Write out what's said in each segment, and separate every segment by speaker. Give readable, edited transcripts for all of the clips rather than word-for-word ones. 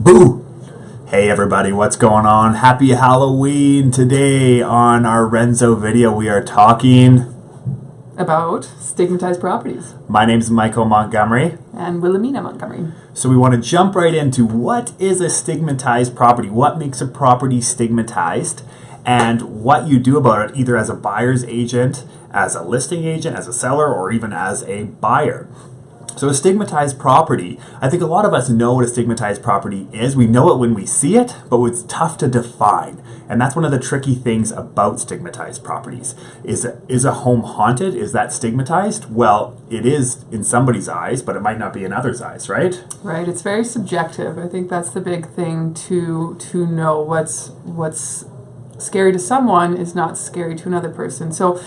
Speaker 1: Boo! Hey everybody, what's going on? Happy Halloween! Today on our Renzo video we are talking
Speaker 2: about stigmatized properties.
Speaker 1: My name's Michael Montgomery.
Speaker 2: And Wilhelmina Montgomery.
Speaker 1: So we want to jump right into what is a stigmatized property? What makes a property stigmatized? And what you do about it, either as a buyer's agent, as a listing agent, as a seller, or even as a buyer. So a stigmatized property, I think a lot of us know what a stigmatized property is. We know it when we see it, but it's tough to define. And that's one of the tricky things about stigmatized properties. Is a home haunted? Is that stigmatized? Well, it is in somebody's eyes, but it might not be in others' eyes, right?
Speaker 2: Right, it's very subjective. I think that's the big thing to know. What's scary to someone is not scary to another person. So,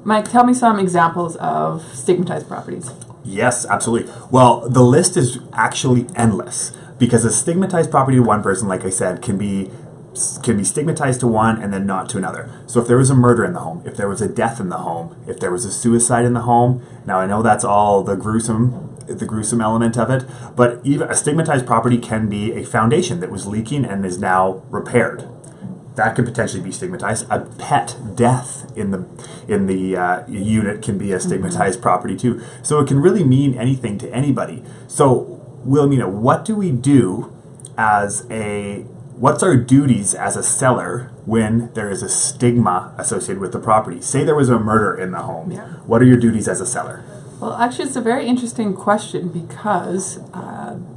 Speaker 2: Mike, tell me some examples of stigmatized properties.
Speaker 1: Yes, absolutely. Well, the list is actually endless because a stigmatized property to one person, like I said, can be stigmatized to one and then not to another. So if there was a murder in the home, if there was a death in the home, if there was a suicide in the home, now I know that's all the gruesome element of it, but even a stigmatized property can be a foundation that was leaking and is now repaired. That could potentially be stigmatized. A pet death in the unit can be a stigmatized property too. So it can really mean anything to anybody. So, Wilhelmina, what do we do what's our duties as a seller when there is a stigma associated with the property? Say there was a murder in the home.
Speaker 2: Yeah.
Speaker 1: What are your duties as a seller?
Speaker 2: Well, actually, it's a very interesting question because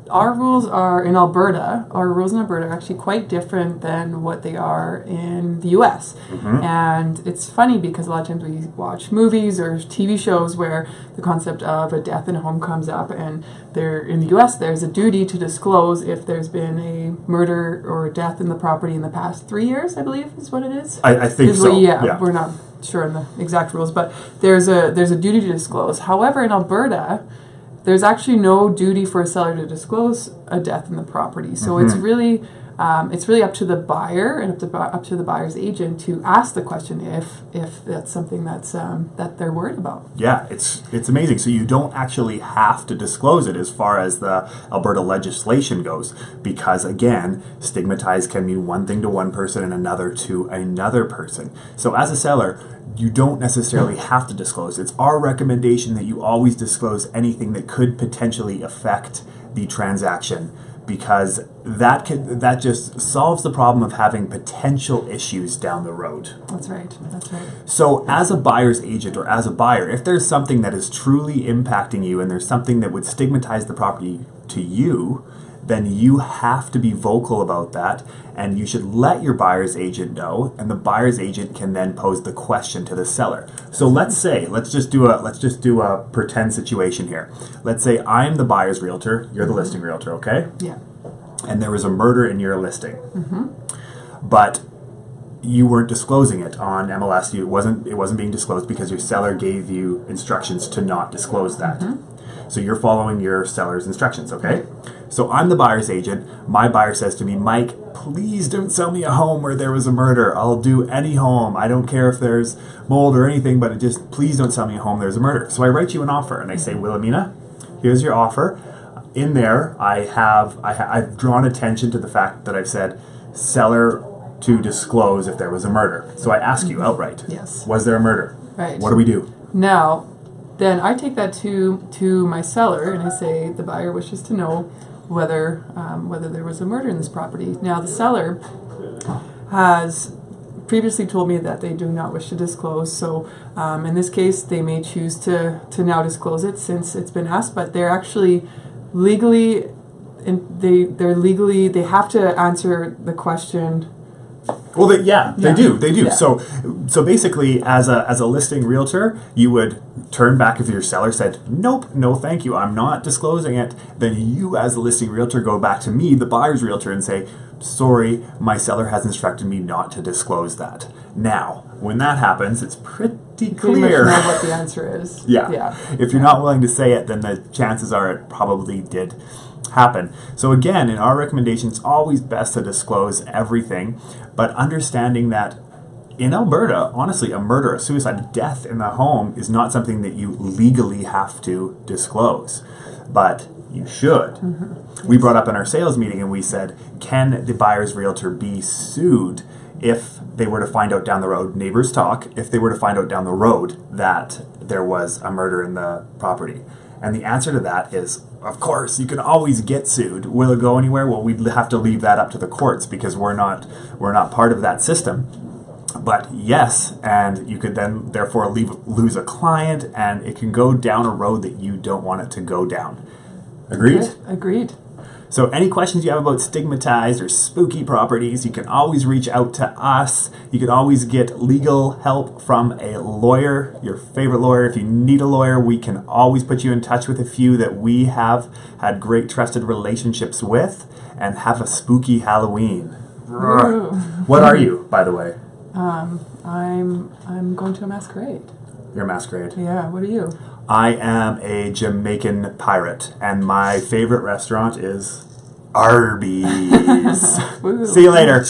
Speaker 2: our rules in Alberta are actually quite different than what they are in the U.S.
Speaker 1: Mm-hmm.
Speaker 2: And it's funny because a lot of times we watch movies or TV shows where the concept of a death in a home comes up, and in the U.S. there's a duty to disclose if there's been a murder or a death in the property in the past 3 years, I believe is what it is.
Speaker 1: I think so.
Speaker 2: Yeah, we're not sure on the exact rules, but there's a duty to disclose. However, in Alberta, there's actually no duty for a seller to disclose a death in the property. So it's really up to the buyer and up to the buyer's agent to ask the question if that's something that they're worried about.
Speaker 1: Yeah, it's amazing. So you don't actually have to disclose it as far as the Alberta legislation goes, because again, stigmatized can mean one thing to one person and another to another person. So as a seller, you don't necessarily have to disclose. It's our recommendation that you always disclose anything that could potentially affect the transaction, because that just solves the problem of having potential issues down the road.
Speaker 2: That's right.
Speaker 1: So as a buyer's agent or as a buyer, if there's something that is truly impacting you and there's something that would stigmatize the property to you, then you have to be vocal about that, and you should let your buyer's agent know, and the buyer's agent can then pose the question to the seller. So let's just do a pretend situation here. Let's say I'm the buyer's realtor, you're the listing realtor, okay?
Speaker 2: Yeah.
Speaker 1: And there was a murder in your listing.
Speaker 2: Mm-hmm.
Speaker 1: But you weren't disclosing it on MLS. It wasn't being disclosed because your seller gave you instructions to not disclose that.
Speaker 2: Mm-hmm.
Speaker 1: So you're following your seller's instructions, okay? So I'm the buyer's agent. My buyer says to me, Mike, please don't sell me a home where there was a murder. I'll do any home. I don't care if there's mold or anything, but please don't sell me a home there's a murder. So I write you an offer and I say, Wilhelmina, here's your offer. In there, I've drawn attention to the fact that I've said seller to disclose if there was a murder. So I ask you outright,
Speaker 2: yes,
Speaker 1: was there a murder?
Speaker 2: Right.
Speaker 1: What do we do?
Speaker 2: Now, then I take that to my seller and I say the buyer wishes to know whether there was a murder in this property. Now the seller has previously told me that they do not wish to disclose. So in this case, they may choose to now disclose it since it's been asked, but they're actually legally, they have to answer the question.
Speaker 1: Well, they do.
Speaker 2: Yeah.
Speaker 1: So basically, as a listing realtor, you would turn back if your seller said, nope, no thank you, I'm not disclosing it. Then you, as a listing realtor, go back to me, the buyer's realtor, and say, sorry, my seller has instructed me not to disclose that. Now, when that happens, it's pretty clear.
Speaker 2: You know what the answer is.
Speaker 1: Yeah. If you're not willing to say it, then the chances are it probably did happen. So again, in our recommendation, it's always best to disclose everything, but understanding that in Alberta, honestly, a murder, a suicide, a death in the home is not something that you legally have to disclose. But you should. We brought up in our sales meeting and we said, can the buyer's realtor be sued if they were to find out down the road, neighbors talk, if they were to find out down the road that there was a murder in the property? And the answer to that is, of course, you can always get sued. Will it go anywhere? Well, we'd have to leave that up to the courts because we're not part of that system. But yes, and you could then therefore lose a client, and it can go down a road that you don't want it to go down. Agreed?
Speaker 2: Okay, agreed.
Speaker 1: So any questions you have about stigmatized or spooky properties, you can always reach out to us. You can always get legal help from a lawyer, your favorite lawyer. If you need a lawyer, we can always put you in touch with a few that we have had great trusted relationships with, and have a spooky Halloween.
Speaker 2: Ooh.
Speaker 1: What are you, by the way?
Speaker 2: I'm going to a masquerade.
Speaker 1: You're a masquerade.
Speaker 2: Yeah, what are you?
Speaker 1: I am a Jamaican pirate, and my favorite restaurant is Arby's. See you later.